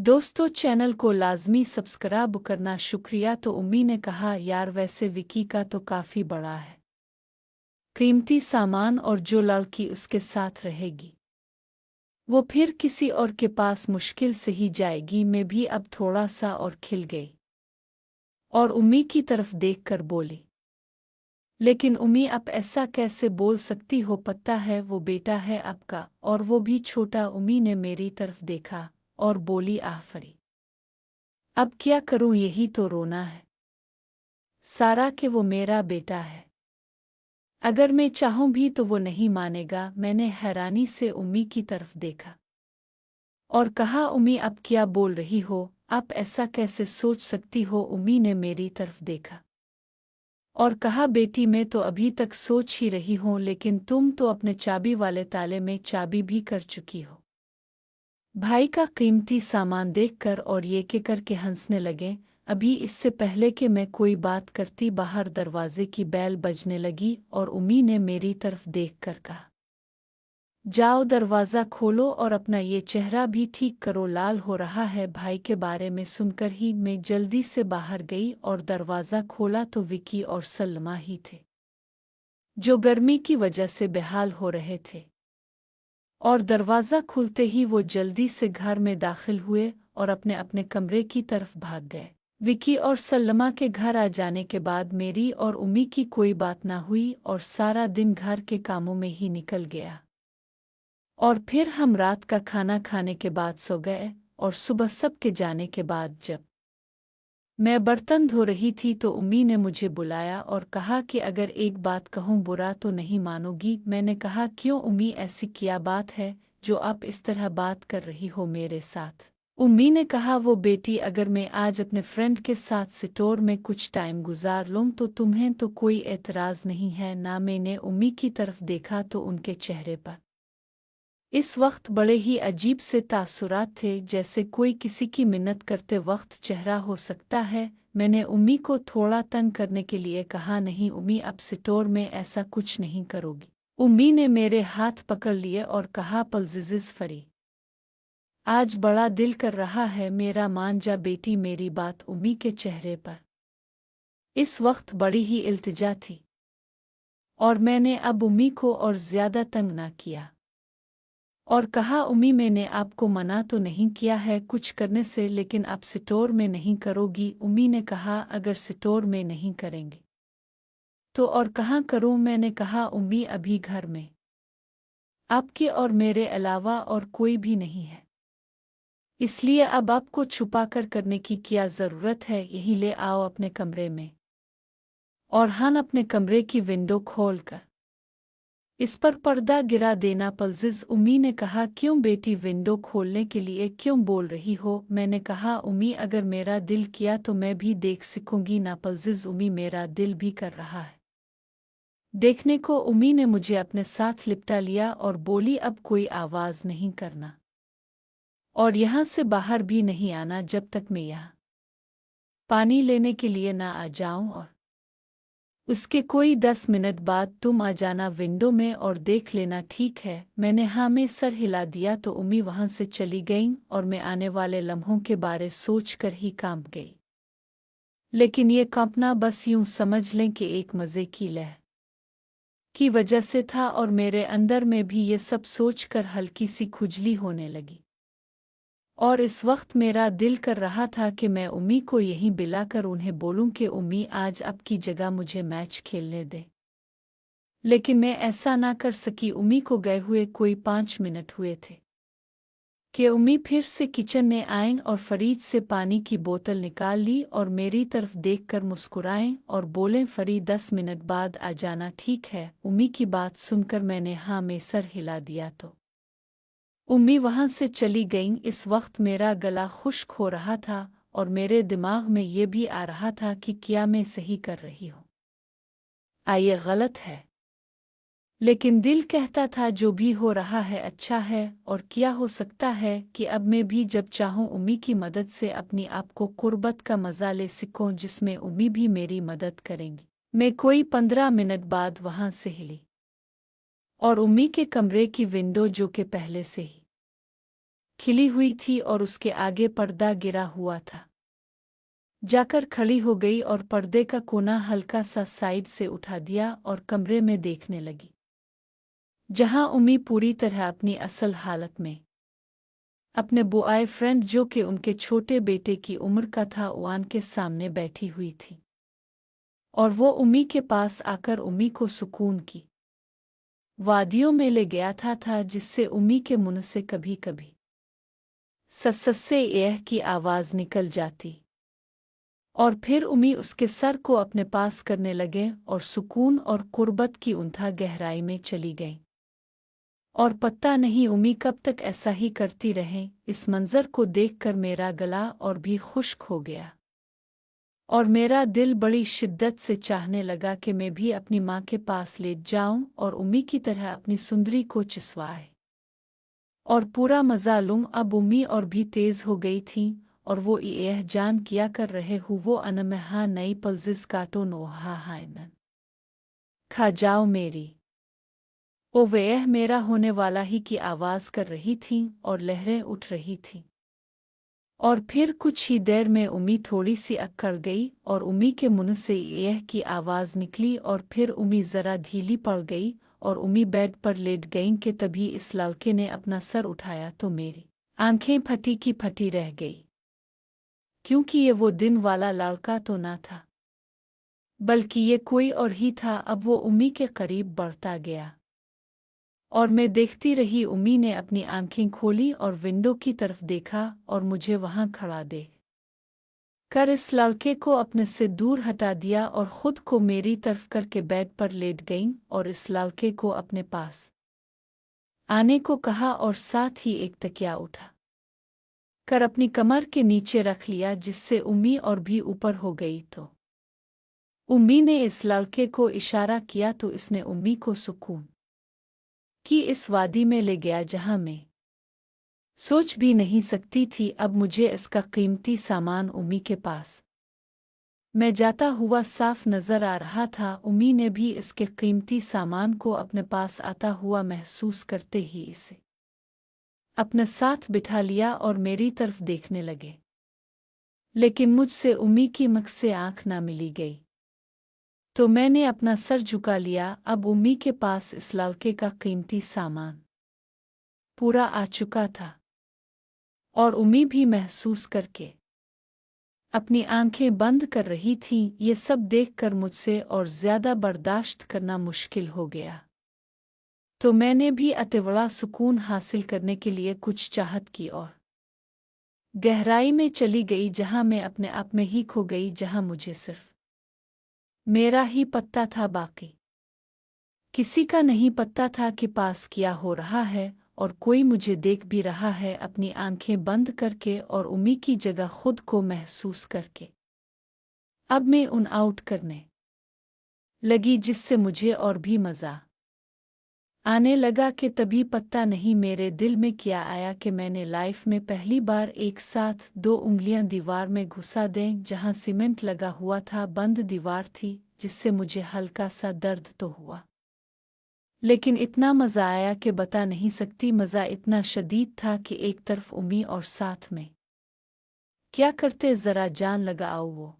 दोस्तों, चैनल को लाजमी सब्सक्राइब करना शुक्रिया। तो उम्मी ने कहा, यार वैसे विकी का तो काफ़ी बड़ा है कीमती सामान, और जो लड़की उसके साथ रहेगी वो फिर किसी और के पास मुश्किल से ही जाएगी। मैं भी अब थोड़ा सा और खिल गई और उम्मी की तरफ देखकर बोली, लेकिन उम्मी आप ऐसा कैसे बोल सकती हो? पता है वो बेटा है आपका, और वो भी छोटा। उम्मी ने मेरी तरफ देखा और बोली, आफरी, अब क्या करूं, यही तो रोना है सारा कि वो मेरा बेटा है। अगर मैं चाहूं भी तो वो नहीं मानेगा। मैंने हैरानी से उम्मी की तरफ देखा और कहा, उम्मी आप क्या बोल रही हो? आप ऐसा कैसे सोच सकती हो? उम्मी ने मेरी तरफ देखा और कहा, बेटी मैं तो अभी तक सोच ही रही हूं, लेकिन तुम तो अपने चाबी वाले ताले में चाबी भी कर चुकी हो। भाई का कीमती सामान देखकर और ये के करके हंसने लगे। अभी इससे पहले कि मैं कोई बात करती, बाहर दरवाजे की बैल बजने लगी और उम्मी ने मेरी तरफ देखकर कहा, जाओ दरवाज़ा खोलो और अपना ये चेहरा भी ठीक करो, लाल हो रहा है। भाई के बारे में सुनकर ही मैं जल्दी से बाहर गई और दरवाज़ा खोला तो विकी और सलमा ही थे, जो गर्मी की वजह से बेहाल हो रहे थे। और दरवाज़ा खुलते ही वो जल्दी से घर में दाखिल हुए और अपने अपने कमरे की तरफ भाग गए। विकी और सलमा के घर आ जाने के बाद मेरी और उम्मी की कोई बात ना हुई और सारा दिन घर के कामों में ही निकल गया। और फिर हम रात का खाना खाने के बाद सो गए और सुबह सब के जाने के बाद जब मैं बर्तन धो रही थी तो उम्मी ने मुझे बुलाया और कहा कि अगर एक बात कहूँ बुरा तो नहीं मानोगी। मैंने कहा, क्यों उम्मी, ऐसी क्या बात है जो आप इस तरह बात कर रही हो मेरे साथ? उम्मी ने कहा, वो बेटी, अगर मैं आज अपने फ्रेंड के साथ स्टोर में कुछ टाइम गुजार लूँ तो तुम्हें तो कोई एतराज़ नहीं है ना? मैंने उम्मी की तरफ देखा तो उनके चेहरे पर इस वक्त बड़े ही अजीब से तासुरात थे, जैसे कोई किसी की मिन्नत करते वक्त चेहरा हो सकता है। मैंने उम्मी को थोड़ा तंग करने के लिए कहा, नहीं उम्मी, अब स्टोर में ऐसा कुछ नहीं करोगी। उम्मी ने मेरे हाथ पकड़ लिए और कहा, पलजिज़ फरी, आज बड़ा दिल कर रहा है मेरा, मान जा बेटी मेरी बात। उम्मी के चेहरे पर इस वक्त बड़ी ही इल्तिजा थी और मैंने अब उम्मी को और ज़्यादा तंग ना किया और कहा, उम्मी, मैंने आपको मना तो नहीं किया है कुछ करने से, लेकिन आप स्टोर में नहीं करोगी। उम्मी ने कहा, अगर स्टोर में नहीं करेंगे तो और कहाँ करूं? मैंने कहा, उम्मी, अभी घर में आपके और मेरे अलावा और कोई भी नहीं है, इसलिए अब आपको छुपा कर करने की क्या ज़रूरत है? यही ले आओ अपने कमरे में। और हाँ, अपने कमरे की विंडो खोल कर इस पर पर्दा गिरा देना। पलजिज़, उम्मी ने कहा, क्यों बेटी, विंडो खोलने के लिए क्यों बोल रही हो? मैंने कहा, उम्मी, अगर मेरा दिल किया तो मैं भी देख सकूंगी ना? पलजिज़, उम्मी, मेरा दिल भी कर रहा है देखने को। उम्मी ने मुझे अपने साथ लिपटा लिया और बोली, अब कोई आवाज़ नहीं करना और यहाँ से बाहर भी नहीं आना जब तक मैं यहाँ पानी लेने के लिए ना आ जाऊं, और उसके कोई 10 मिनट बाद तुम आ जाना विंडो में और देख लेना, ठीक है? मैंने हाँ में सर हिला दिया तो उम्मी वहाँ से चली गईं और मैं आने वाले लम्हों के बारे सोच कर ही कांप गई। लेकिन ये कांपना बस यूं समझ लें कि एक मज़े की लहर की वजह से था और मेरे अंदर में भी ये सब सोच कर हल्की सी खुजली होने लगी। और इस वक्त मेरा दिल कर रहा था कि मैं उम्मी को यहीं बिलाकर उन्हें बोलूं कि उम्मी, आज आपकी जगह मुझे मैच खेलने दे, लेकिन मैं ऐसा ना कर सकी। उम्मी को गए हुए कोई 5 मिनट हुए थे कि उम्मी फिर से किचन में आईं और फरीद से पानी की बोतल निकाल ली और मेरी तरफ देखकर मुस्कुराएं और बोलें, फरीद 10 मिनट बाद आ जाना, ठीक है? उम्मी की बात सुनकर मैंने हाँ में सर हिला दिया तो उम्मी वहाँ से चली गईं। इस वक्त मेरा गला खुश्क हो रहा था और मेरे दिमाग में ये भी आ रहा था कि क्या मैं सही कर रही हूँ, ये गलत है? लेकिन दिल कहता था, जो भी हो रहा है अच्छा है, और क्या हो सकता है कि अब मैं भी जब चाहूँ उम्मी की मदद से अपनी आप को कुर्बत का मज़ा ले सकूँ, जिसमें उम्मी भी मेरी मदद करेंगी। मैं कोई 15 मिनट बाद वहाँ से हिली और उम्मी के कमरे की विंडो, जो कि पहले से ही खिली हुई थी और उसके आगे पर्दा गिरा हुआ था। जाकर खड़ी हो गई और पर्दे का कोना हल्का सा साइड से उठा दिया और कमरे में देखने लगी, जहां उम्मी पूरी तरह अपनी असल हालत में अपने बॉय फ्रेंड जो कि उनके छोटे बेटे की उम्र का था उआन के सामने बैठी हुई थी, और वो उम्मी के पास आकर उम्मी को सुकून की वादियों में ले गया था जिससे उम्मी के मुंह से कभी कभी सस्से यह की आवाज़ निकल जाती, और फिर उम्मी उसके सर को अपने पास करने लगे और सुकून और कुर्बत की उनथा गहराई में चली गई। और पता नहीं उम्मी कब तक ऐसा ही करती रहे। इस मंज़र को देखकर मेरा गला और भी खुश्क हो गया और मेरा दिल बड़ी शिद्दत से चाहने लगा कि मैं भी अपनी माँ के पास लेट जाऊं और उम्मी की तरह अपनी सुंदरी को चिसवाए और पूरा मज़ा लूं। अब उम्मी और भी तेज़ हो गई थी और वो यह जान किया कर रहे हूँ वो अनमहा नई पल्जिस काटो नोहा हायनन खा जाओ मेरी ओ वह मेरा होने वाला ही की आवाज़ कर रही थी और लहरें उठ रही थीं। और फिर कुछ ही देर में उम्मी थोड़ी सी अकड़ गई और उम्मी के मुंह से यह की आवाज़ निकली और फिर उम्मी ज़रा ढीली पड़ गई और उम्मी बेड पर लेट गईं कि तभी इस लड़के ने अपना सर उठाया तो मेरी आंखें फटी की फटी रह गई, क्योंकि ये वो दिन वाला लड़का तो ना था बल्कि ये कोई और ही था। अब वो उम्मी के करीब बढ़ता गया और मैं देखती रही। उम्मी ने अपनी आंखें खोली और विंडो की तरफ देखा और मुझे वहां खड़ा देख कर इस लड़के को अपने से दूर हटा दिया और खुद को मेरी तरफ करके बेड पर लेट गईं और इस लड़के को अपने पास आने को कहा और साथ ही एक तकिया उठा कर अपनी कमर के नीचे रख लिया, जिससे उम्मी और भी ऊपर हो गई। तो उम्मी ने इस लड़के को इशारा किया तो इसने उम्मी को सुकून की इस वादी में ले गया जहां मैं सोच भी नहीं सकती थी। अब मुझे इसका कीमती सामान उम्मी के पास मैं जाता हुआ साफ नजर आ रहा था। उम्मी ने भी इसके कीमती सामान को अपने पास आता हुआ महसूस करते ही इसे अपने साथ बिठा लिया और मेरी तरफ देखने लगे, लेकिन मुझसे उम्मी की मख से आंख ना मिली गई। तो मैंने अपना सर झुका लिया। अब उम्मी के पास इस लड़के का कीमती सामान पूरा आ चुका था और उम्मी भी महसूस करके अपनी आंखें बंद कर रही थी। ये सब देखकर मुझसे और ज़्यादा बर्दाश्त करना मुश्किल हो गया, तो मैंने भी अतिबड़ा सुकून हासिल करने के लिए कुछ चाहत की और गहराई में चली गई, जहां मैं अपने आप में ही खो गई, जहां मुझे सिर्फ मेरा ही पता था, बाकी किसी का नहीं पता था कि पास क्या हो रहा है और कोई मुझे देख भी रहा है। अपनी आंखें बंद करके और उम्मी की जगह खुद को महसूस करके अब मैं उन आउट करने लगी, जिससे मुझे और भी मज़ा आने लगा कि तभी पता नहीं मेरे दिल में क्या आया कि मैंने लाइफ में पहली बार एक साथ 2 उंगलियां दीवार में घुसा दें, जहां सीमेंट लगा हुआ था। बंद दीवार थी, जिससे मुझे हल्का सा दर्द तो हुआ, लेकिन इतना मज़ा आया कि बता नहीं सकती। मज़ा इतना शदीद था कि एक तरफ उम्मी और साथ में क्या करते ज़रा जान लगाओ वो